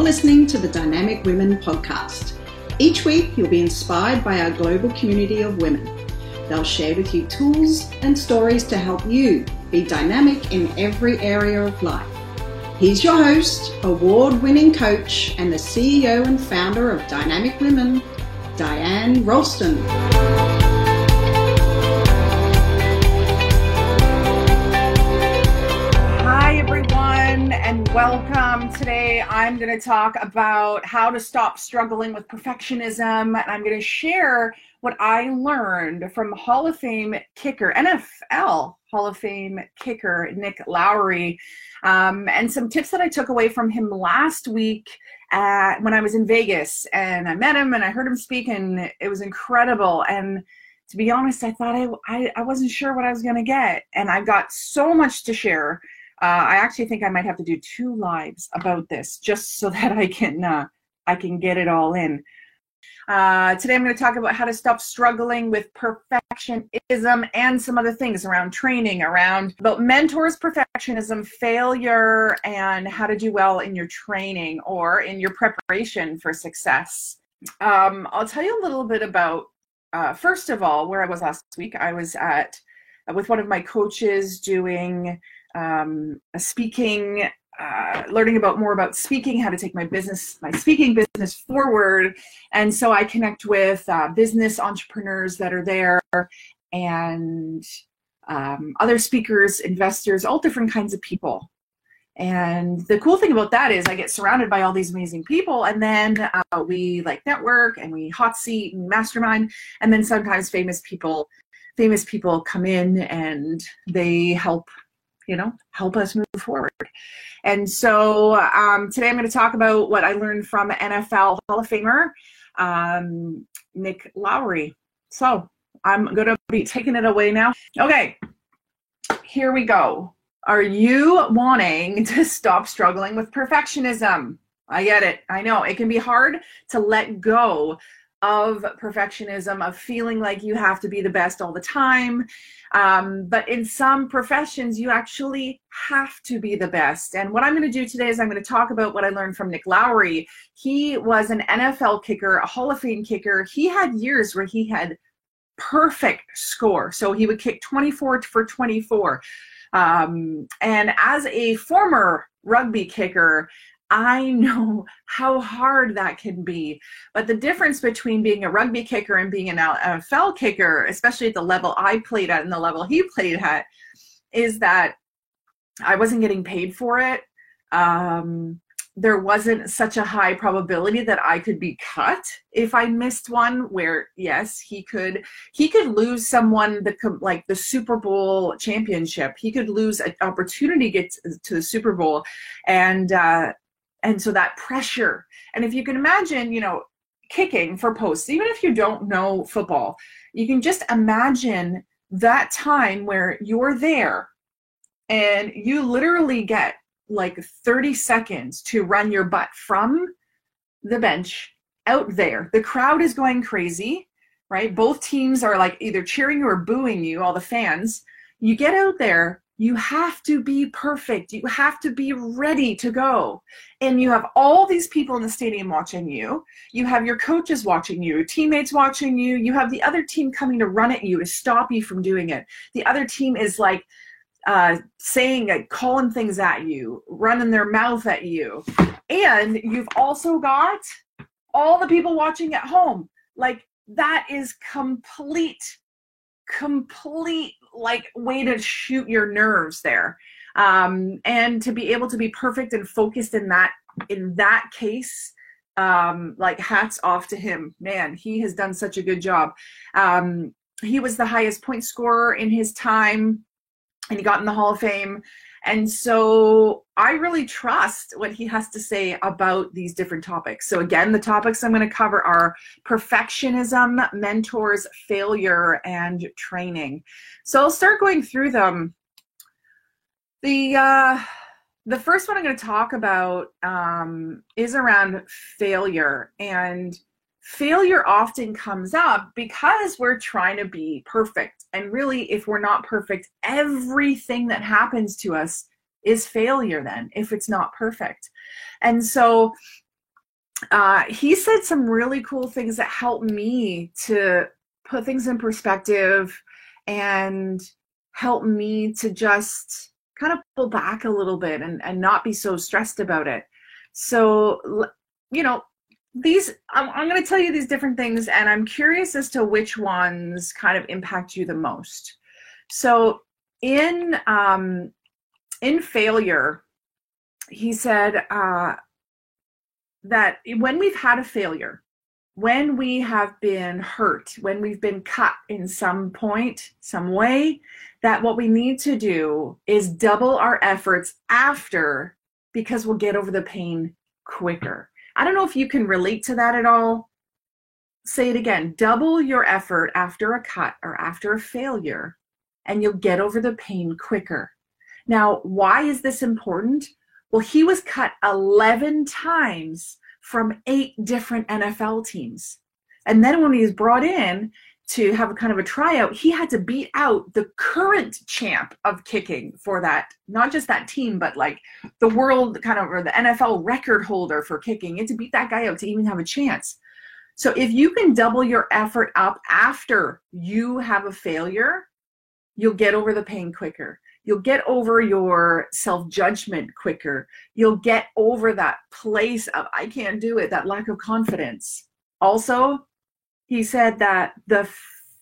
listening to the Dynamic Women podcast. Each week, you'll be inspired by our global community of women. They'll share with you tools and stories to help you be dynamic in every area of life. Here's your host, award-winning coach, and the CEO and founder of Dynamic Women, Diane Ralston. And welcome. Today I'm going to talk about how to stop struggling with perfectionism, and I'm going to share what I learned from Hall of Fame kicker, NFL Hall of Fame kicker Nick Lowery, and some tips that I took away from him last week when I was in Vegas, and I met him and I heard him speak, and it was incredible. And to be honest, I thought I wasn't sure what I was going to get, and I've got so much to share. I actually think I might have to do 2 lives about this just so that I can get it all in. Today I'm going to talk about how to stop struggling with perfectionism and some other things around training, about mentors, perfectionism, failure, and how to do well in your training or in your preparation for success. I'll tell you a little bit about, first of all, where I was last week. I was with one of my coaches doing speaking, learning more about speaking, how to take my speaking business forward. And so I connect with business entrepreneurs that are there, and other speakers, investors, all different kinds of people. And the cool thing about that is I get surrounded by all these amazing people, and then we network, and we hot seat and mastermind, and then sometimes famous people come in and they help us move forward. And so today I'm going to talk about what I learned from NFL Hall of Famer Nick Lowery. So I'm going to be taking it away now. Okay, here we go. Are you wanting to stop struggling with perfectionism? I get it. I know it can be hard to let go of perfectionism, of feeling like you have to be the best all the time. But in some professions, you actually have to be the best. And what I'm going to do today is I'm going to talk about what I learned from Nick Lowery. He was an NFL kicker, a Hall of Fame kicker. He had years where he had perfect score. So he would kick 24 for 24. And as a former rugby kicker, I know how hard that can be. But the difference between being a rugby kicker and being an NFL kicker, especially at the level I played at and the level he played at, is that I wasn't getting paid for it. There wasn't such a high probability that I could be cut if I missed one, where yes, he could lose someone like the Super Bowl championship. He could lose an opportunity to get to the Super Bowl. And so that pressure, and if you can imagine, kicking for posts, even if you don't know football, you can just imagine that time where you're there and you literally get 30 seconds to run your butt from the bench out there. The crowd is going crazy, right? Both teams are either cheering or booing you, all the fans. You get out there. You have to be perfect. You have to be ready to go. And you have all these people in the stadium watching you. You have your coaches watching you, teammates watching you. You have the other team coming to run at you to stop you from doing it. The other team is calling things at you, running their mouth at you. And you've also got all the people watching at home. That is complete way to shoot your nerves there. And to be able to be perfect and focused in that case, hats off to him. Man, he has done such a good job. He was the highest point scorer in his time, and he got in the Hall of Fame. And so I really trust what he has to say about these different topics. So again, the topics I'm going to cover are perfectionism, mentors, failure, and training. So I'll start going through them. The first one I'm going to talk about is around failure. And failure often comes up because we're trying to be perfect. And really, if we're not perfect, everything that happens to us is failure then, if it's not perfect. And so He said some really cool things that helped me to put things in perspective and help me to just kind of pull back a little bit and not be so stressed about it. So, you know, I'm going to tell you these different things, and I'm curious as to which ones kind of impact you the most. So in failure, he said that when we've had a failure, when we have been hurt, when we've been cut in some point, some way, that what we need to do is double our efforts after, because we'll get over the pain quicker. I don't know if you can relate to that at all. Say it again. Double your effort after a cut or after a failure, and you'll get over the pain quicker. Now, why is this important? Well, he was cut 11 times from 8 different NFL teams. And then when he was brought in to have a kind of a tryout, he had to beat out the current champ of kicking for that, not just that team, but like the world kind of, or the NFL record holder for kicking. You had to beat that guy out to even have a chance. So if you can double your effort up after you have a failure, you'll get over the pain quicker. You'll get over your self-judgment quicker. You'll get over that place of, I can't do it, that lack of confidence. Also, he said that the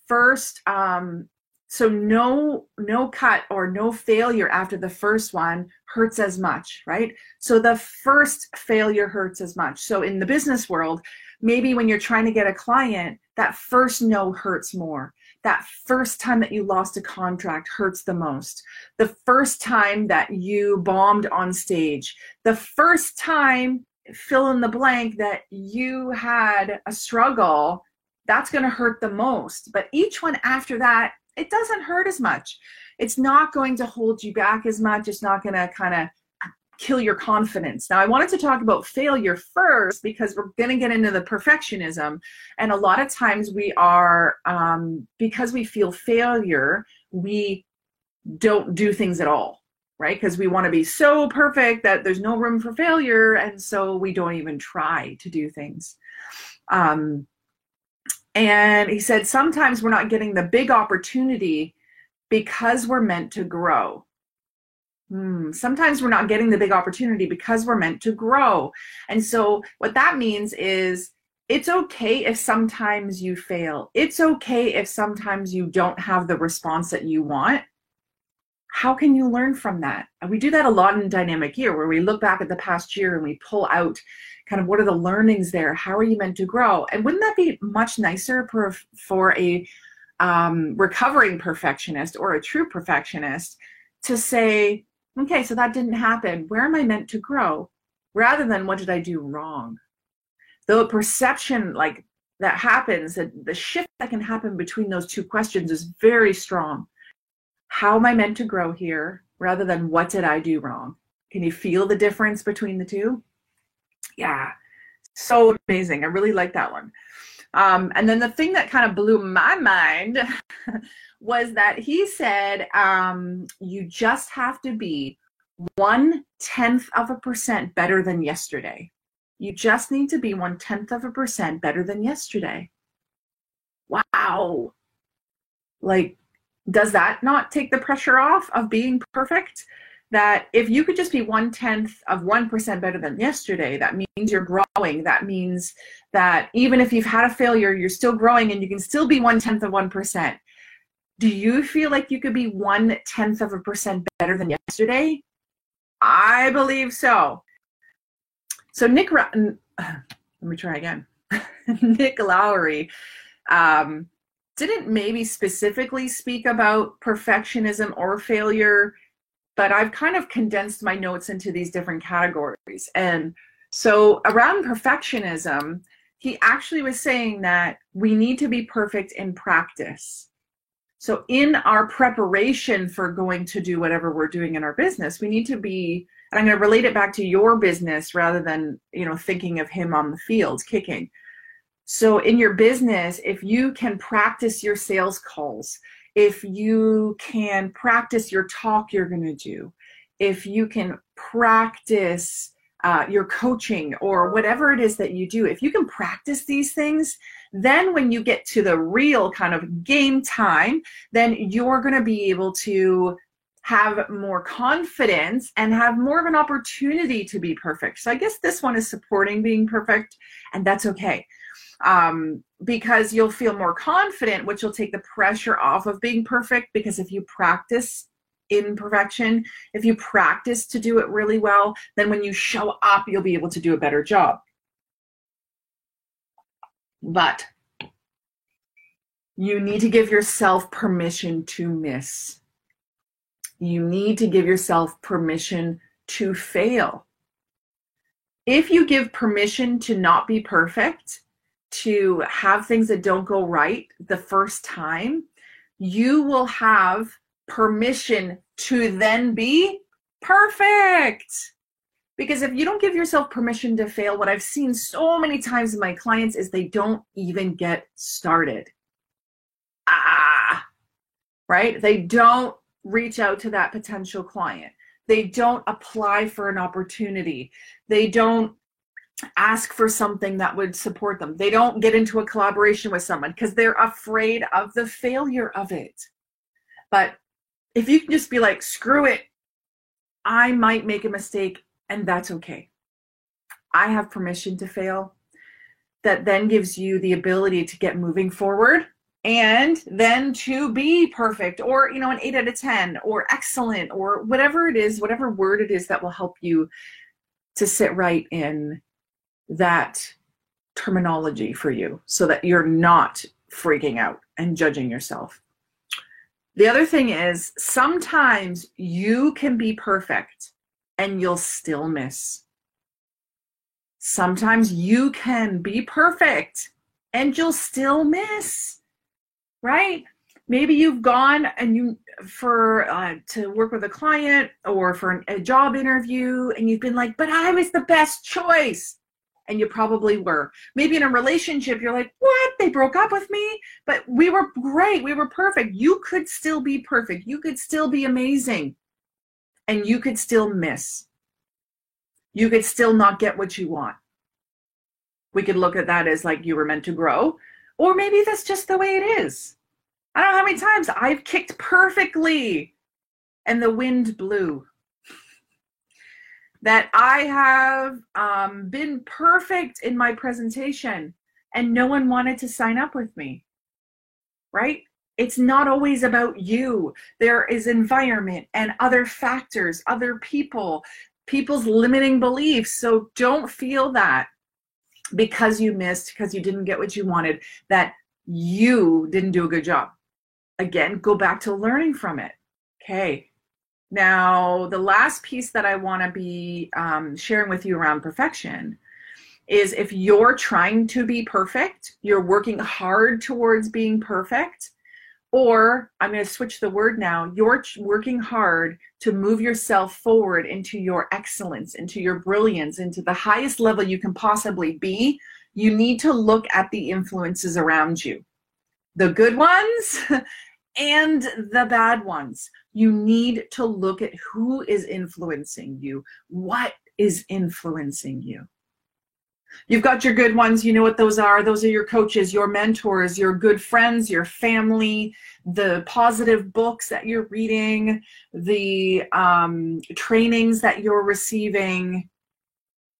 first, so no cut or no failure after the first one hurts as much, right? So the first failure hurts as much. So in the business world, maybe when you're trying to get a client, that first no hurts more. That first time that you lost a contract hurts the most. The first time that you bombed on stage, the first time, fill in the blank, that you had a struggle, that's going to hurt the most. But each one after that, it doesn't hurt as much. It's not going to hold you back as much. It's not going to kind of kill your confidence. Now, I wanted to talk about failure first because we're going to get into the perfectionism. And a lot of times we are, because we feel failure, we don't do things at all, right? Because we want to be so perfect that there's no room for failure. And so we don't even try to do things. And he said, sometimes we're not getting the big opportunity because we're meant to grow. Sometimes we're not getting the big opportunity because we're meant to grow. And so what that means is it's okay if sometimes you fail. It's okay if sometimes you don't have the response that you want. How can you learn from that? And we do that a lot in Dynamic Year, where we look back at the past year and we pull out kind of what are the learnings there? How are you meant to grow? And wouldn't that be much nicer for a recovering perfectionist or a true perfectionist to say, okay, so that didn't happen. Where am I meant to grow? Rather than what did I do wrong? The perception like that happens, the shift that can happen between those two questions is very strong. How am I meant to grow here? Rather than what did I do wrong? Can you feel the difference between the two? Yeah, so amazing. I really like that one. And then the thing that kind of blew my mind was that he said, you just have to be 0.1% better than yesterday. You just need to be 0.1% better than yesterday. Wow. Like, does that not take the pressure off of being perfect? That if you could just be 0.1% better than yesterday, that means you're growing. That means that even if you've had a failure, you're still growing and you can still be 0.1%. Do you feel like you could be 0.1% better than yesterday? I believe so. So Nick Lowry didn't maybe specifically speak about perfectionism or failure, but I've kind of condensed my notes into these different categories. And so around perfectionism, he actually was saying that we need to be perfect in practice. So in our preparation for going to do whatever we're doing in our business, we need to be, and I'm going to relate it back to your business rather than, thinking of him on the field kicking. So in your business, if you can practice your sales calls, if you can practice your talk you're going to do, if you can practice your coaching, or whatever it is that you do, if you can practice these things, then when you get to the real kind of game time, then you're going to be able to have more confidence and have more of an opportunity to be perfect. So I guess this one is supporting being perfect, and that's okay. Because you'll feel more confident, which will take the pressure off of being perfect, because if you practice imperfection, if you practice to do it really well, then when you show up, you'll be able to do a better job. But you need to give yourself permission to miss. You need to give yourself permission to fail. If you give permission to not be perfect, to have things that don't go right the first time, you will have permission to then be perfect. Because if you don't give yourself permission to fail, what I've seen so many times in my clients is they don't even get started. Right? They don't reach out to that potential client. They don't apply for an opportunity. They don't ask for something that would support them. They don't get into a collaboration with someone because they're afraid of the failure of it. But if you can just be like, screw it, I might make a mistake, and that's okay. I have permission to fail. That then gives you the ability to get moving forward, and then to be perfect, or, you know, an 8 out of 10, or excellent, or whatever it is, whatever word it is that will help you to sit right in that terminology for you, so that you're not freaking out and judging yourself. The other thing is, sometimes you can be perfect and you'll still miss. Sometimes you can be perfect and you'll still miss, right? Maybe you've gone and to work with a client or for a job interview, and you've been like, but I was the best choice. And you probably were. Maybe in a relationship, you're like, what? They broke up with me, but we were great. We were perfect. You could still be perfect. You could still be amazing. And you could still miss. You could still not get what you want. We could look at that as like you were meant to grow, or maybe that's just the way it is. I don't know how many times I've kicked perfectly and the wind blew. That I have been perfect in my presentation and no one wanted to sign up with me, right? It's not always about you. There is environment and other factors, other people, people's limiting beliefs. So don't feel that because you missed, because you didn't get what you wanted, that you didn't do a good job. Again, go back to learning from it. Okay. Now, the last piece that I want to be sharing with you around perfection is, if you're trying to be perfect, you're working hard towards being perfect, or I'm going to switch the word now, you're working hard to move yourself forward into your excellence, into your brilliance, into the highest level you can possibly be, you need to look at the influences around you. The good ones and the bad ones. You need to look at who is influencing you. What is influencing you? You've got your good ones. You know what those are. Those are your coaches, your mentors, your good friends, your family, the positive books that you're reading, the trainings that you're receiving,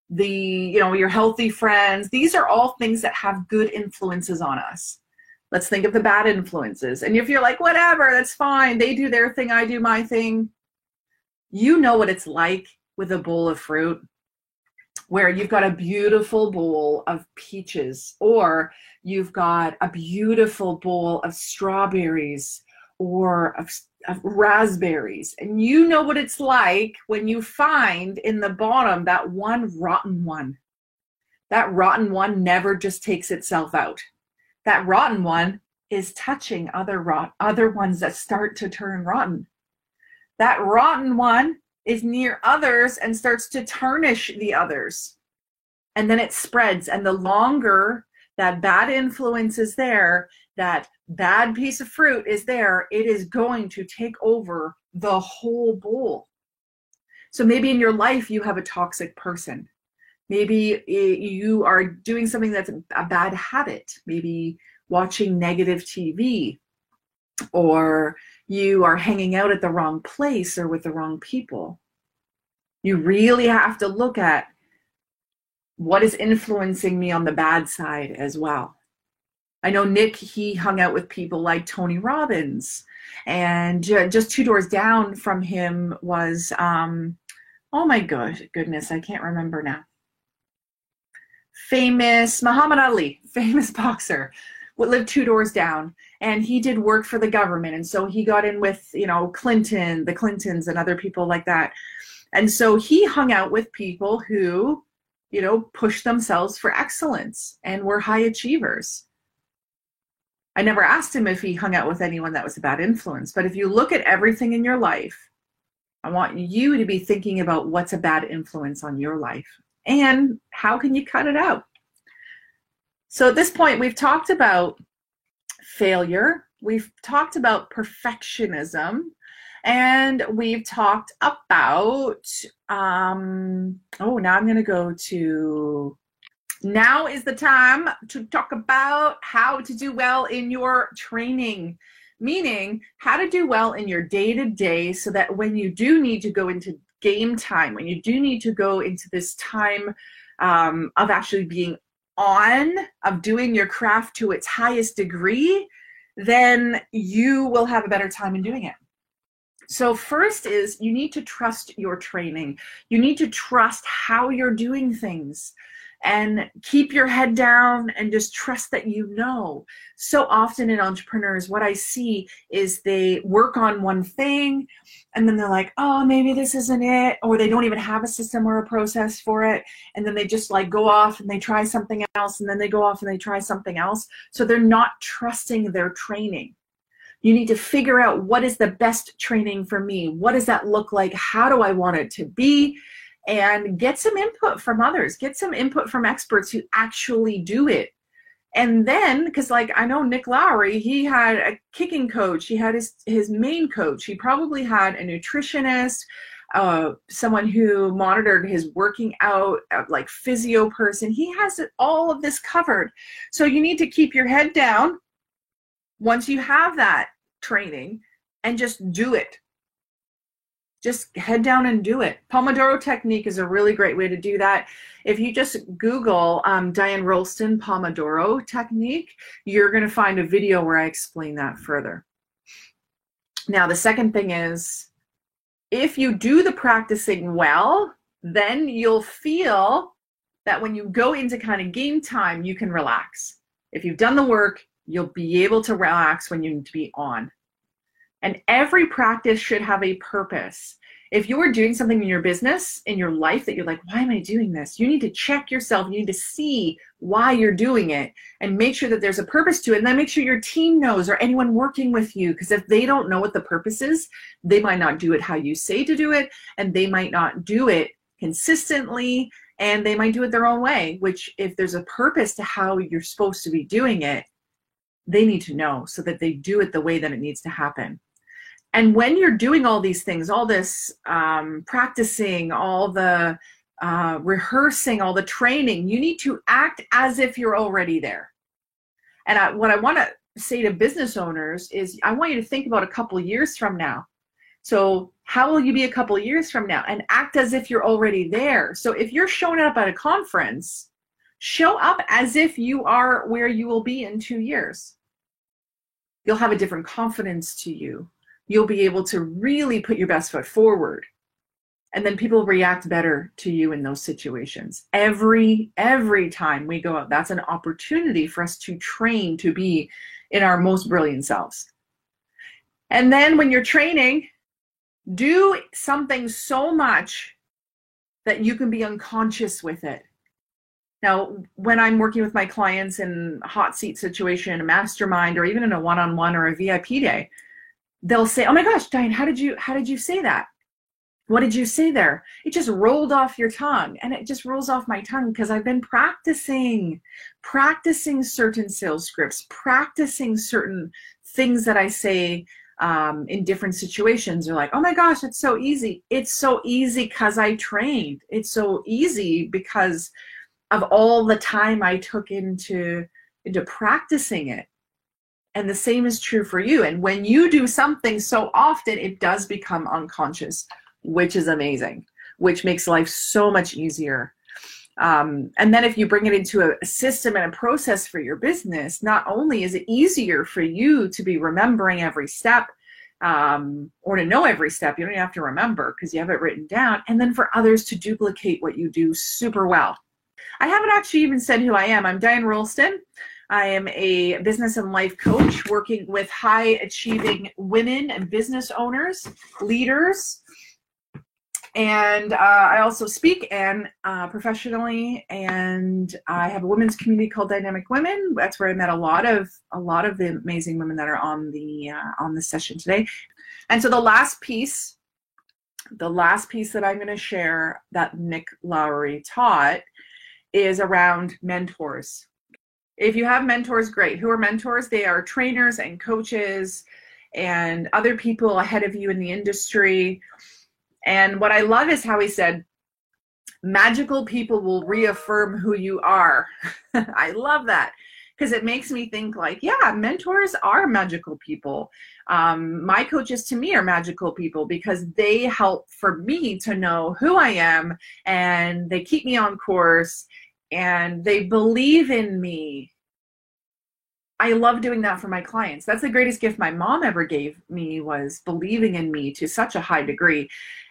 your healthy friends. These are all things that have good influences on us. Let's think of the bad influences. And if you're like, whatever, that's fine. They do their thing, I do my thing. You know what it's like with a bowl of fruit, where you've got a beautiful bowl of peaches, or you've got a beautiful bowl of strawberries or of raspberries. And you know what it's like when you find in the bottom that one rotten one. That rotten one never just takes itself out. That rotten one is touching other ones that start to turn rotten. That rotten one is near others and starts to tarnish the others. And then it spreads. And the longer that bad influence is there, that bad piece of fruit is there, it is going to take over the whole bowl. So maybe in your life you have a toxic person. Maybe you are doing something that's a bad habit, maybe watching negative TV, or you are hanging out at the wrong place or with the wrong people. You really have to look at what is influencing me on the bad side as well. I know Nick, he hung out with people like Tony Robbins, and just 2 doors down from him was, oh my goodness, I can't remember now. Famous Muhammad Ali, famous boxer, would live 2 doors down, and he did work for the government, and so he got in with, you know, the Clintons and other people like that. And so he hung out with people who, you know, pushed themselves for excellence and were high achievers. I never asked him if he hung out with anyone that was a bad influence, but if you look at everything in your life, I want you to be thinking about what's a bad influence on your life and how can you cut it out. So at this point, we've talked about failure, we've talked about perfectionism, and we've talked about, now I'm going to go to, now is the time to talk about how to do well in your training, meaning how to do well in your day-to-day so that when you do need to go into game time, when you do need to go into this time of actually being on, of doing your craft to its highest degree, then you will have a better time in doing it. So first is you need to trust your training. You need to trust how you're doing things and keep your head down and just trust that you know. So often in entrepreneurs, what I see is they work on one thing and then they're like, oh, maybe this isn't it, or they don't even have a system or a process for it. And then they just like go off and they try something else, and then they go off and they try something else. So they're not trusting their training. You need to figure out what is the best training for me. What does that look like? How do I want it to be? And get some input from others. Get some input from experts who actually do it. And then, because like I know Nick Lowry, he had a kicking coach. He had his main coach. He probably had a nutritionist, someone who monitored his working out, like physio person. He has all of this covered. So you need to keep your head down once you have that training and just do it. Just head down and do it. Pomodoro technique is a really great way to do that. If you just Google Diane Rolston Pomodoro technique, you're going to find a video where I explain that further. Now, the second thing is, if you do the practicing well, then you'll feel that when you go into kind of game time, you can relax. If you've done the work, you'll be able to relax when you need to be on. And every practice should have a purpose. If you are doing something in your business, in your life that you're like, why am I doing this? You need to check yourself. You need to see why you're doing it and make sure that there's a purpose to it. And then make sure your team knows, or anyone working with you, because if they don't know what the purpose is, they might not do it how you say to do it, and they might not do it consistently, and they might do it their own way, which if there's a purpose to how you're supposed to be doing it, they need to know so that they do it the way that it needs to happen. And when you're doing all these things, all this practicing, all the rehearsing, all the training, you need to act as if you're already there. And what I want to say to business owners is I want you to think about a couple of years from now. So how will you be a couple of years from now? And act as if you're already there. So if you're showing up at a conference, show up as if you are where you will be in 2 years. You'll have a different confidence to you. You'll be able to really put your best foot forward. And then people react better to you in those situations. Every time we go out, that's an opportunity for us to train to be in our most brilliant selves. And then when you're training, do something so much that you can be unconscious with it. Now, when I'm working with my clients in a hot seat situation, a mastermind, or even in a one-on-one or a VIP day, they'll say, oh my gosh, Diane, how did you say that? What did you say there? It just rolled off your tongue. And it just rolls off my tongue because I've been practicing certain sales scripts, practicing certain things that I say in different situations. They're like, oh my gosh, it's so easy. It's so easy because I trained. It's so easy because of all the time I took into practicing it. And the same is true for you. And when you do something so often, it does become unconscious, which is amazing, which makes life so much easier. And then if you bring it into a system and a process for your business, not only is it easier for you to be remembering every step, or to know every step, you don't even have to remember because you have it written down, and then for others to duplicate what you do super well. I haven't actually even said who I am. I'm Diane Ralston. I am a business and life coach working with high achieving women and business owners, leaders, and I also speak and professionally, and I have a women's community called Dynamic Women. That's where I met a lot of the amazing women that are on the session today. And so the last piece that I'm going to share that Nick Lowry taught is around mentors. If you have mentors, great. Who are mentors? They are trainers and coaches and other people ahead of you in the industry. And what I love is how he said, magical people will reaffirm who you are. I love that because it makes me think like, yeah, mentors are magical people. My coaches to me are magical people because they help for me to know who I am, and they keep me on course, and they believe in me. I love doing that for my clients. That's the greatest gift my mom ever gave me, was believing in me to such a high degree.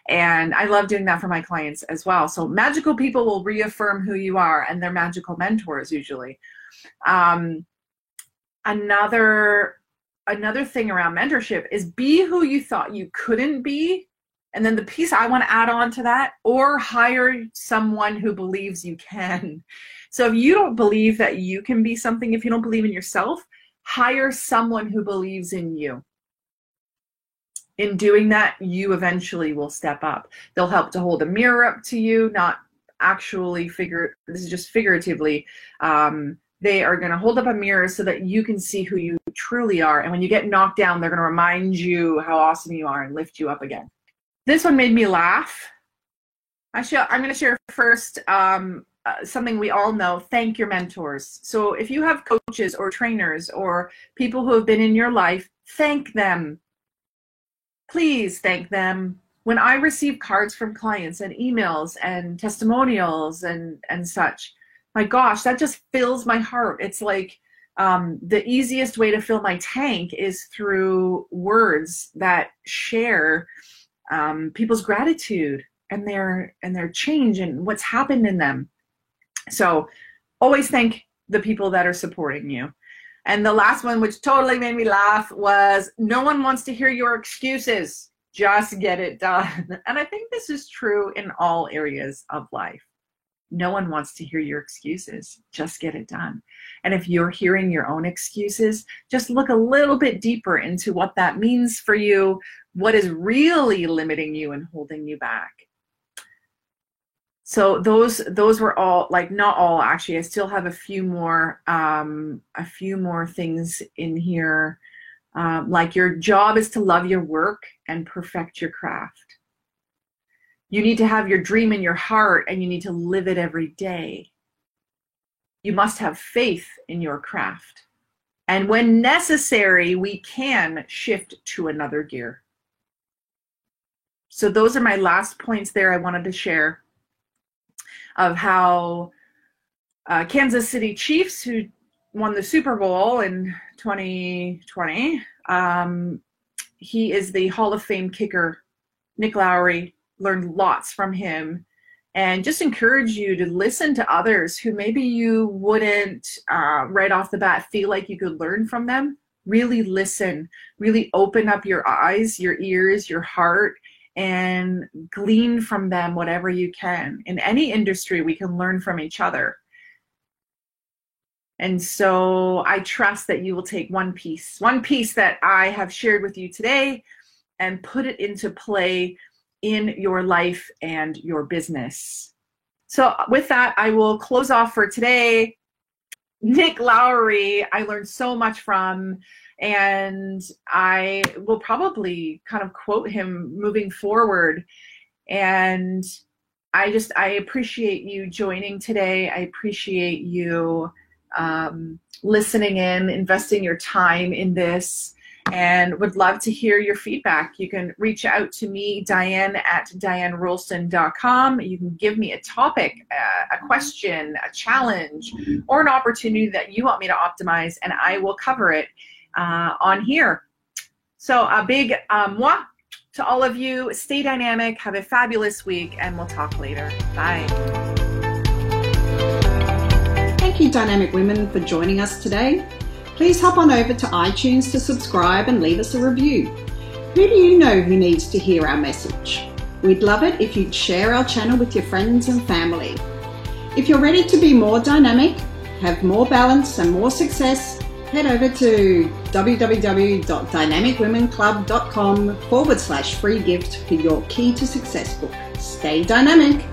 And I love doing that for my clients as well. So magical people will reaffirm who you are, and they're magical mentors usually. Another thing around mentorship is be who you thought you couldn't be. And then the piece I want to add on to that, or hire someone who believes you can. So if you don't believe that you can be something, if you don't believe in yourself, hire someone who believes in you. In doing that, you eventually will step up. They'll help to hold a mirror up to you, not actually this is just figuratively. They are going to hold up a mirror so that you can see who you truly are. And when you get knocked down, they're going to remind you how awesome you are and lift you up again. This one made me laugh. I'm going to share first something we all know. Thank your mentors. So if you have coaches or trainers or people who have been in your life, thank them. Please thank them. When I receive cards from clients and emails and testimonials and such, my gosh, that just fills my heart. It's like the easiest way to fill my tank is through words that share people's gratitude and their change and what's happened in them. So always thank the people that are supporting you. And the last one, which totally made me laugh, was no one wants to hear your excuses. Just get it done. And I think this is true in all areas of life. No one wants to hear your excuses. Just get it done. And if you're hearing your own excuses, just look a little bit deeper into what that means for you, what is really limiting you and holding you back. So those were all, like, not all actually. I still have a few more things in here. Like, your job is to love your work and perfect your craft. You need to have your dream in your heart, and you need to live it every day. You must have faith in your craft. And when necessary, we can shift to another gear. So those are my last points there I wanted to share of how Kansas City Chiefs, who won the Super Bowl in 2020, he is the Hall of Fame kicker, Nick Lowry. Learned lots from him, and just encourage you to listen to others who maybe you wouldn't right off the bat feel like you could learn from them. Really listen, really open up your eyes, your ears, your heart, and glean from them whatever you can. In any industry, we can learn from each other. And so I trust that you will take one piece that I have shared with you today, and put it into play in your life and your business. So with that, I will close off for today. Nick Lowry, I learned so much from, and I will probably kind of quote him moving forward. And I appreciate you joining today. I appreciate you listening in, investing your time in this, and would love to hear your feedback. You can reach out to me, Diane, at dianerulston.com. You can give me a topic, a question, a challenge, or an opportunity that you want me to optimize, and I will cover it on here. So a big mwah to all of you. Stay dynamic. Have a fabulous week, and we'll talk later. Bye. Thank you, Dynamic Women, for joining us today. Please hop on over to iTunes to subscribe and leave us a review. Who do you know who needs to hear our message? We'd love it if you'd share our channel with your friends and family. If you're ready to be more dynamic, have more balance and more success, head over to www.dynamicwomenclub.com/free gift for your Key to Success book. Stay dynamic.